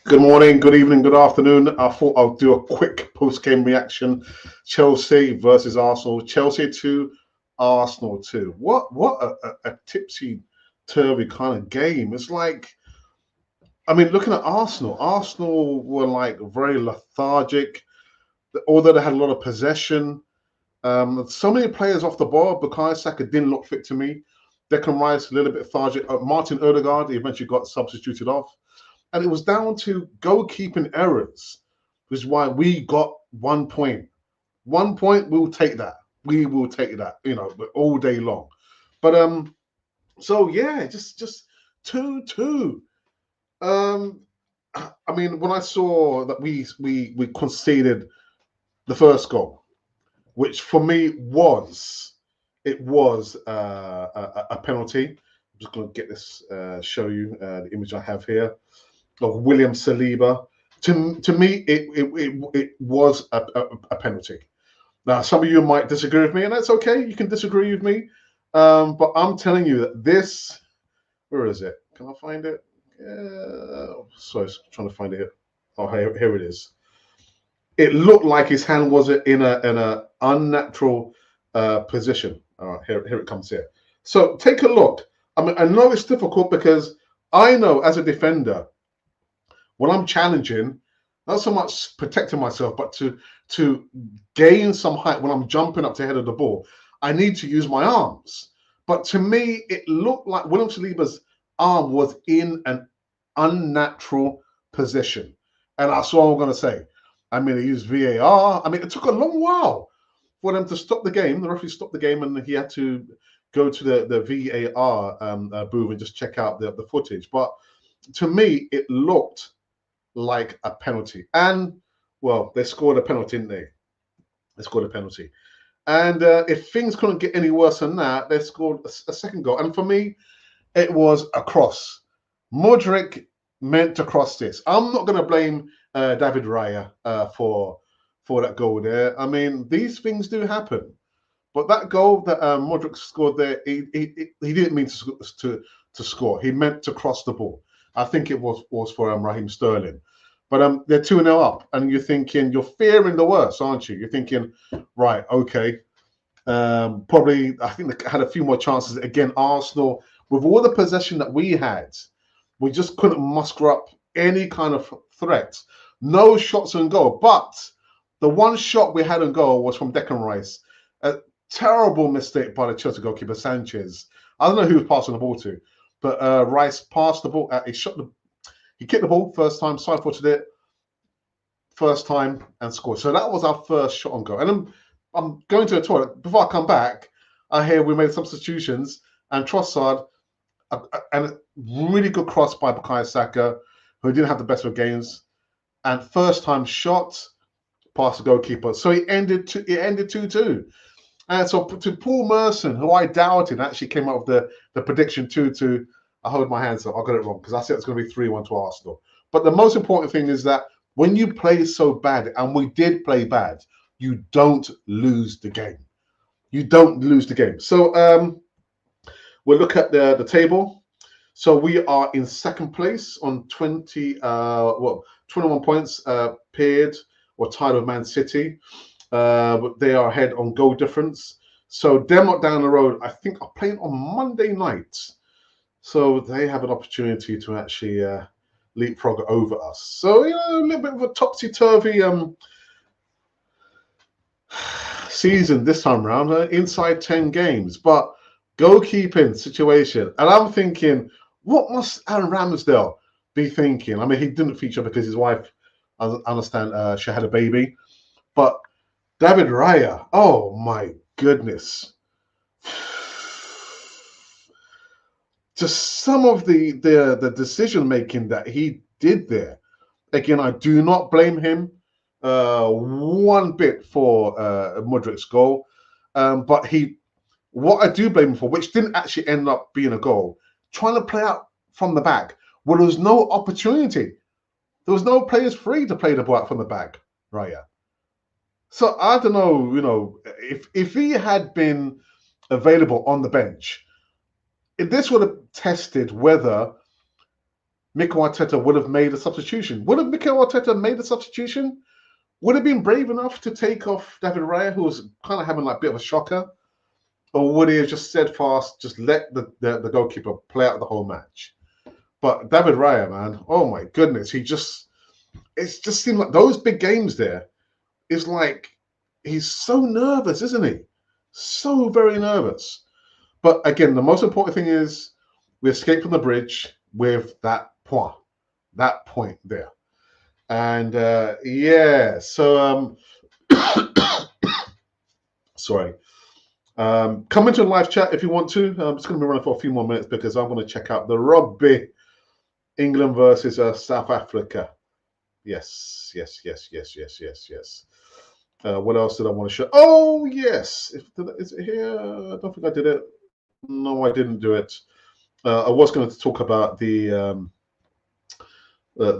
Good morning, good evening, good afternoon. I thought I'll do a quick post-game reaction. Chelsea versus Arsenal. Chelsea 2, Arsenal 2. What a tipsy-turvy kind of game. It's like, looking at Arsenal were like very lethargic, although they had a lot of possession. So many players off the ball. Bukayo Saka didn't look fit to me. Declan Rice a little bit lethargic. Martin Odegaard eventually got substituted off. And it was down to goalkeeping errors, which is why we got 1 point. 1 point, we'll take that. We will take that, all day long. But so yeah, just 2-2. When I saw that we conceded the first goal, which for me was a penalty. I'm just going to get this, show you the image I have here of William Saliba. To me, it was a penalty. Now, some of you might disagree with me, and that's okay. You can disagree with me, but I'm telling you that this. Where is it? Can I find it? Sorry, I was trying to find it. Oh, here it is. It looked like his hand was in a unnatural position. All right, here it comes here. So take a look. I know it's difficult because I know as a defender, when I'm challenging, not so much protecting myself, but to gain some height when I'm jumping up to head of the ball, I need to use my arms. But to me, it looked like William Saliba's arm was in an unnatural position. And that's all I'm going to say. They used VAR. It took a long while for them to stop the game. The referee stopped the game and he had to go to the VAR booth and just check out the footage. But to me, it looked like a penalty. And, well, they scored a penalty, didn't they? They scored a penalty. And if things couldn't get any worse than that, they scored a second goal. And for me, it was a cross. Modric meant to cross this. I'm not going to blame David Raya for that goal there. These things do happen. But that goal that Modric scored there, he didn't mean to score. He meant to cross the ball. I think it was for Raheem Sterling. But they're 2-0 up, and you're fearing the worst, aren't you? You're thinking, right, okay. Probably, I think they had a few more chances. Again, Arsenal, with all the possession that we had, we just couldn't muster up any kind of threat. No shots on goal. But the one shot we had on goal was from Declan Rice. A terrible mistake by the Chelsea goalkeeper, Sanchez. I don't know who was passing the ball to, but Rice passed the ball. He kicked the ball first time, side-footed it, first time, and scored. So that was our first shot on goal. And I'm going to the toilet. Before I come back, I hear we made substitutions, and Trossard, and a really good cross by Bukayo Saka, who didn't have the best of games, and first time shot past the goalkeeper. So it ended 2-2. And so to Paul Merson, who I doubted, actually came up with the prediction 2-2. I hold my hands up. I got it wrong because I said it's going to be 3-1 to Arsenal. But the most important thing is that when you play so bad, and we did play bad, you don't lose the game. You don't lose the game. So we'll look at the table. So we are in second place on 21 points, paired or tied with Man City. But they are ahead on goal difference. So Denmark down the road, I think, are playing on Monday night. So they have an opportunity to actually leapfrog over us. So, a little bit of a topsy-turvy season this time around, inside 10 games. But goalkeeping situation. And I'm thinking, what must Aaron Ramsdale be thinking? He didn't feature because his wife, I understand, she had a baby. But David Raya, oh my goodness. Just some of the decision making that he did there. Again, I do not blame him one bit for Modric's goal, but what I do blame him for, which didn't actually end up being a goal, trying to play out from the back. Well, there was no opportunity. There was no players free to play the ball out from the back, Raya. So I don't know, if he had been available on the bench, this would have tested whether Mikel Arteta would have made a substitution. Would have Mikel Arteta made a substitution? Would have been brave enough to take off David Raya, who was kind of having like a bit of a shocker? Or would he have just steadfast, just let the goalkeeper play out the whole match? But David Raya, man, oh my goodness, it just seemed like those big games there, it's like he's so nervous, isn't he? So very nervous. But again, the most important thing is we escaped from the bridge with that point there. And yeah, so sorry. Come into the live chat if you want to. I'm just going to be running for a few more minutes because I'm going to check out the rugby. England versus South Africa. Yes. What else did I want to show? Oh, yes. Is it here? I don't think I did it. No, I didn't do it. I was going to talk about the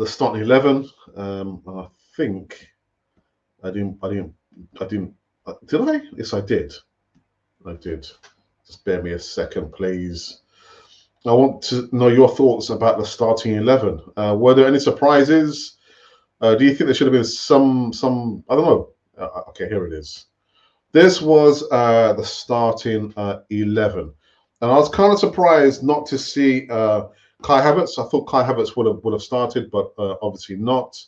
starting 11. I think I didn't. Did I? Yes, I did. Just bear me a second, please. I want to know your thoughts about the starting 11. Were there any surprises? Do you think there should have been some? I don't know. Okay, here it is. This was the starting 11, and I was kind of surprised not to see Kai Havertz. I thought Kai Havertz would have started, but obviously not.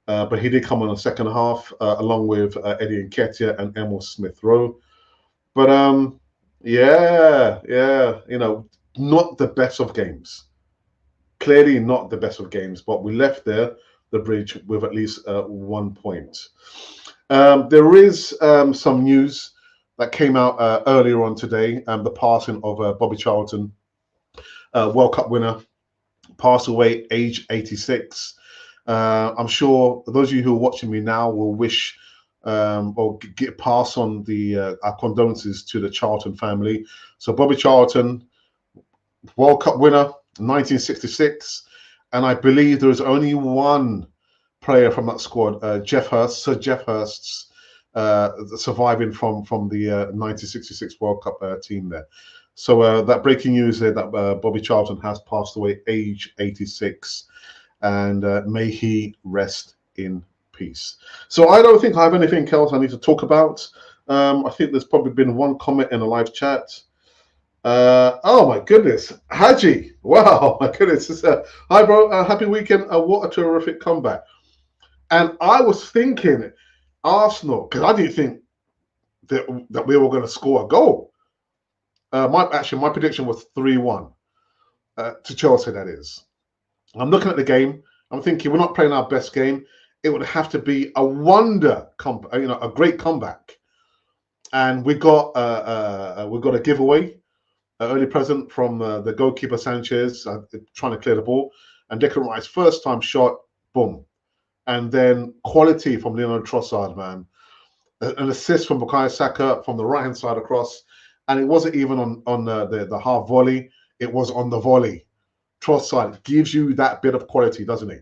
But he did come on the second half, along with Eddie Nketiah and Emil Smith-Rowe. But yeah, you know, not the best of games. Clearly not the best of games, but we left the bridge with at least 1 point. There is some news that came out earlier on today, the passing of Bobby Charlton, World Cup winner, passed away age 86. I'm sure those of you who are watching me now will wish or get pass on our condolences to the Charlton family. So Bobby Charlton, World Cup winner, 1966, and I believe there is only one player from that squad, Sir Jeff Hurst's, surviving from the 1966 World Cup team there. So that breaking news there that Bobby Charlton has passed away, age 86, and may he rest in peace. So I don't think I have anything else I need to talk about. I think there's probably been one comment in the live chat. Oh my goodness, Haji! Wow, my goodness! Hi, bro. Happy weekend. What a terrific comeback! And I was thinking Arsenal because I didn't think that we were going to score a goal. My prediction was 3-1 to Chelsea. That is. I'm looking at the game. I'm thinking we're not playing our best game. It would have to be a a great comeback. And we got a giveaway, an early present from the goalkeeper Sanchez, trying to clear the ball, and Declan Rice's first time shot, boom, and then quality from Leonardo Trossard, man, an assist from Bukayo Saka from the right hand side across, and it wasn't even on the half volley; it was on the volley. Trossard gives you that bit of quality, doesn't he?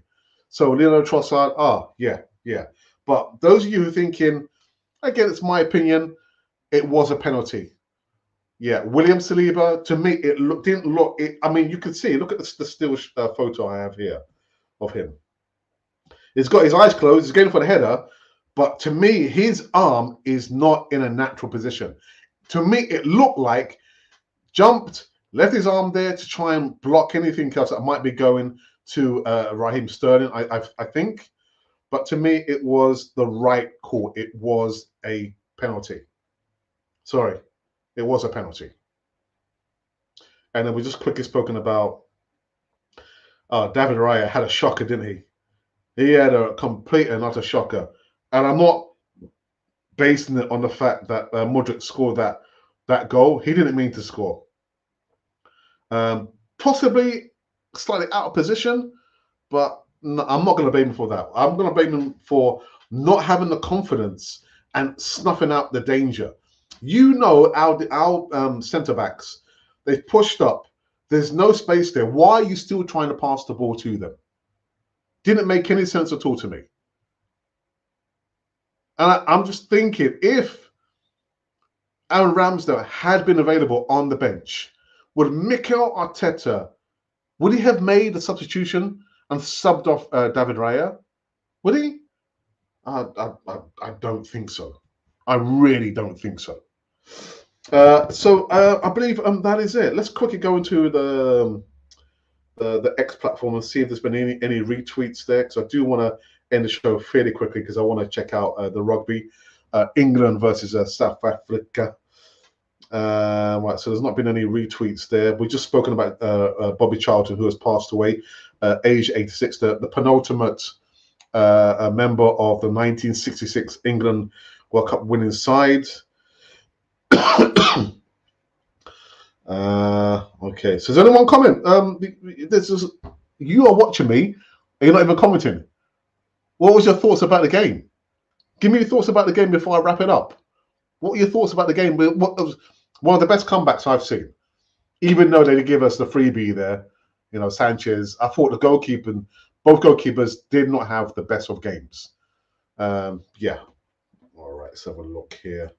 So Leonardo Trossard, yeah. But those of you who are thinking, again, it's my opinion, it was a penalty. Yeah, William Saliba, to me, didn't look. I mean, you could see. Look at the still photo I have here of him. He's got his eyes closed. He's going for the header, but to me, his arm is not in a natural position. To me, it looked like jumped, left his arm there to try and block anything else that might be going to Raheem Sterling, I think. But to me, it was the right call. It was a penalty. Sorry, it was a penalty. And then we just quickly spoken about David Raya had a shocker, didn't he? He had a complete and utter shocker. And I'm not basing it on the fact that Modric scored that goal. He didn't mean to score. Possibly slightly out of position, but no, I'm not going to blame him for that. I'm going to blame him for not having the confidence and snuffing out the danger. You know, our centre backs, they've pushed up. There's no space there. Why are you still trying to pass the ball to them? Didn't make any sense at all to me. And I'm just thinking, if Aaron Ramsdale had been available on the bench, would Mikel Arteta Would he have made a substitution and subbed off David Raya? Would he? I don't think so. I really don't think so. So I believe that is it. Let's quickly go into the X platform and see if there's been any retweets there, because I do want to end the show fairly quickly because I want to check out the rugby, England versus South Africa. Right, so there's not been any retweets there. We've just spoken about Bobby Charlton, who has passed away, age 86, the penultimate member of the 1966 England World Cup winning side. Okay, so there's only one comment. You are watching me, and you're not even commenting. What was your thoughts about the game? Give me your thoughts about the game before I wrap it up. What were your thoughts about the game? What was one of the best comebacks I've seen, even though they did give us the freebie there. Sanchez. I thought both goalkeepers did not have the best of games. Yeah. All right, let's have a look here.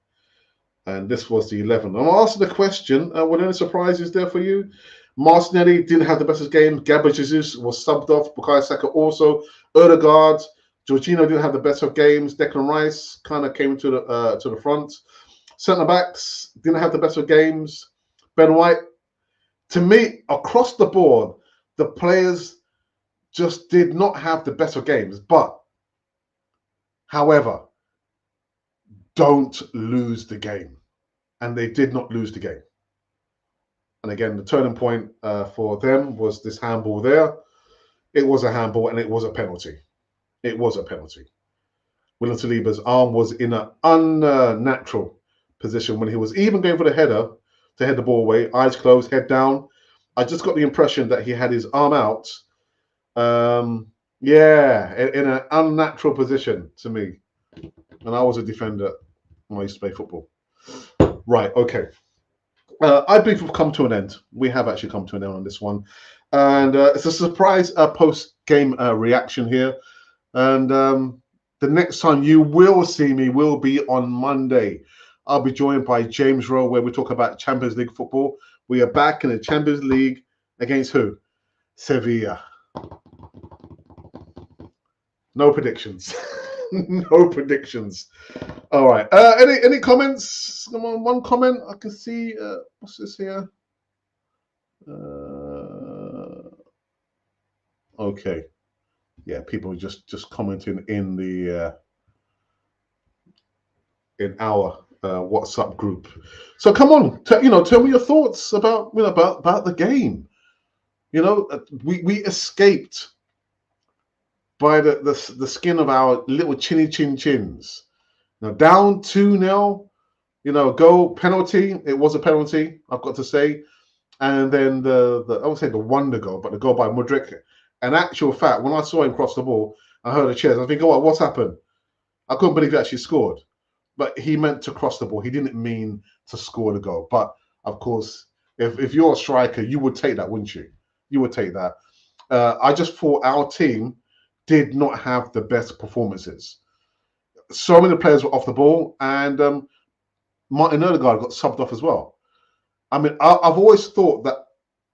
And this was the 11. I'm asking the question, were there any surprises there for you? Martinelli didn't have the best of games. Gabriel Jesus was subbed off. Bukayo Saka also. Odegaard, Jorginho didn't have the best of games. Declan Rice kind of came to the front. Centre backs didn't have the best of games. Ben White. To me, across the board, the players just did not have the best of games. But, however, don't lose the game. And they did not lose the game. And again, the turning point for them was this handball there. It was a handball and it was a penalty. It was a penalty. William Saliba's arm was in an unnatural position when he was even going for the header to head the ball away, eyes closed, head down. I just got the impression that he had his arm out. Yeah, in an unnatural position to me. And I was a defender when I used to play football. Right, okay. I believe we've come to an end. We have actually come to an end on this one. And it's a surprise post-game reaction here. And the next time you will see me will be on Monday. I'll be joined by James Rowe, where we talk about Champions League football. We are back in the Champions League against who? Sevilla. No predictions. No predictions. All right. Any comments? Come on, one comment. I can see. What's this here? Okay. Yeah, people just commenting in the in our WhatsApp group. So come on, tell me your thoughts about about the game. We escaped by the skin of our little chinny chins. Now down 2-0, goal penalty. It was a penalty, I've got to say. And then I would say the wonder goal, but the goal by Mudryk. In actual fact, when I saw him cross the ball, I heard the cheers. I think, what's happened? I couldn't believe he actually scored. But he meant to cross the ball. He didn't mean to score the goal. But of course, if you're a striker, you would take that, wouldn't you? You would take that. I just thought our team did not have the best performances. So many players were off the ball, and Martin Odegaard got subbed off as well. I mean, I've always thought that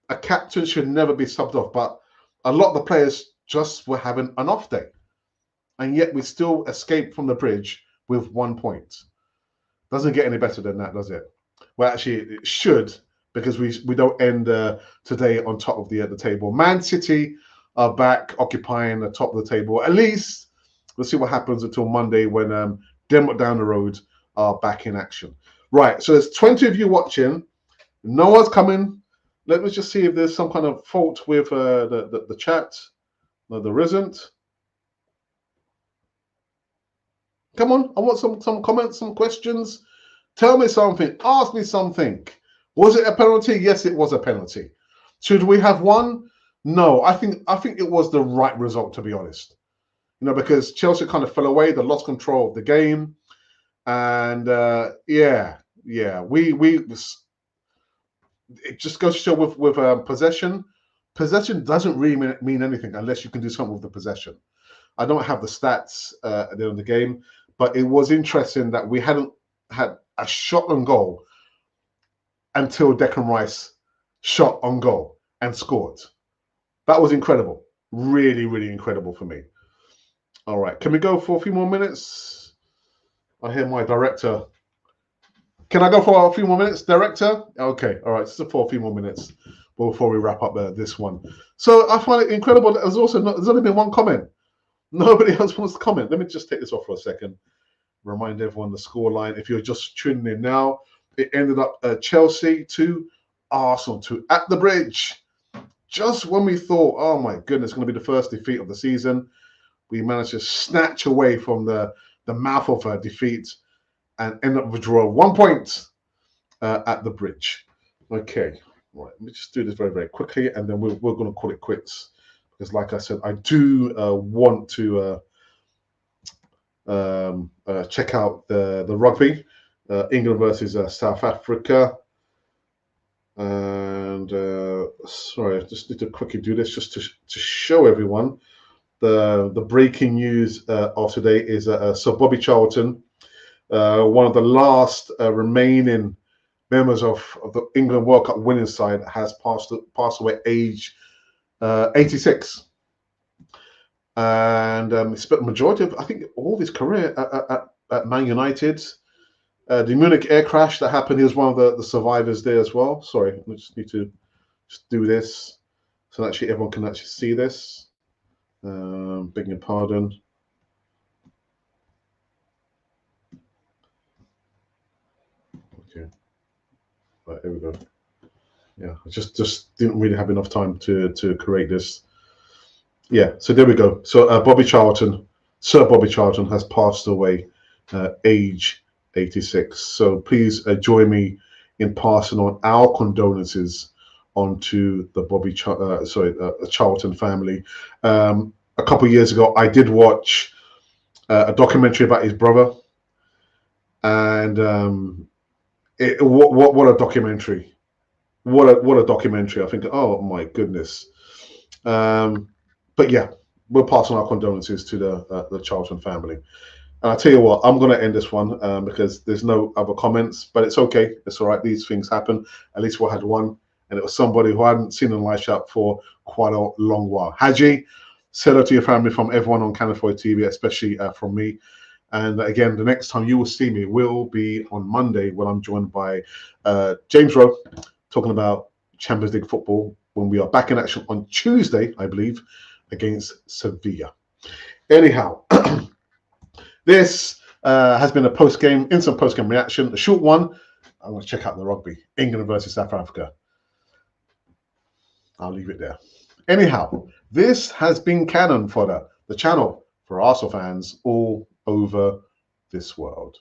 a captain should never be subbed off, but a lot of the players just were having an off day. And yet we still escaped from the bridge with 1 point. Doesn't get any better than that, does it? Well, actually, it should, because we don't end today on top of the table. Man City are back occupying the top of the table. At least we'll see what happens until Monday when Denmark down the road are back in action. Right, so there's 20 of you watching. No one's coming. Let me just see if there's some kind of fault with the chat. No, there isn't. Come on, I want some comments, some questions. Tell me something. Ask me something. Was it a penalty? Yes, it was a penalty. Should we have won? No, I think it was the right result, to be honest. Because Chelsea kind of fell away. They lost control of the game, and yeah, it just goes to show with possession. Possession doesn't really mean anything unless you can do something with the possession. I don't have the stats at the end of the game, but it was interesting that we hadn't had a shot on goal until Declan Rice shot on goal and scored. That was incredible. Really, really incredible for me. All right, can we go for a few more minutes? I hear my director. Can I go for a few more minutes, director? Okay, all right, just for a few more minutes before we wrap up this one. So I find it incredible that there's only been one comment. Nobody else wants to comment. Let me just take this off for a second. Remind everyone the scoreline. If you're just tuning in now, it ended up Chelsea 2, Arsenal 2 at the Bridge. Just when we thought, oh my goodness, it's going to be the first defeat of the season, we managed to snatch away from the mouth of a defeat and end up with a draw 1 point at the Bridge. Okay, right. Let me just do this very, very quickly, and then we're going to call it quits. Because, like I said, I do want to check out the rugby, England versus South Africa. And sorry, I just need to quickly do this just to show everyone the breaking news of today is Sir Bobby Charlton, one of the last remaining members of the England World Cup winning side, has passed away age 86. And he spent the majority of, I think, all of his career at Man United. The Munich air crash that happened, he was one of the survivors there as well. Sorry, I just need to just do this so that actually everyone can actually see this. Begging your pardon. Okay, right, here we go. Yeah, I just didn't really have enough time to create this. Yeah, so there we go. So Bobby Charlton, Sir Bobby Charlton, has passed away, age 86. So please join me in passing on our condolences onto the Charlton family. A couple of years ago, I did watch a documentary about his brother, and what a documentary! What a documentary! I think, oh my goodness. But yeah, we'll pass on our condolences to the Charlton family. And I'll tell you what, I'm going to end this one because there's no other comments, but it's okay. It's all right. These things happen. At least we had one, and it was somebody who I hadn't seen in live chat for quite a long while. Haji, say hello to your family from everyone on Canafoy TV, especially from me. And again, the next time you will see me will be on Monday when I'm joined by James Rowe, talking about Champions League football, when we are back in action on Tuesday, I believe, against Sevilla. Anyhow, this has been a instant post-game reaction, a short one. I'm going to check out the rugby, England versus South Africa. I'll leave it there. Anyhow, this has been Cannon Fodder, the channel for Arsenal fans all over this world.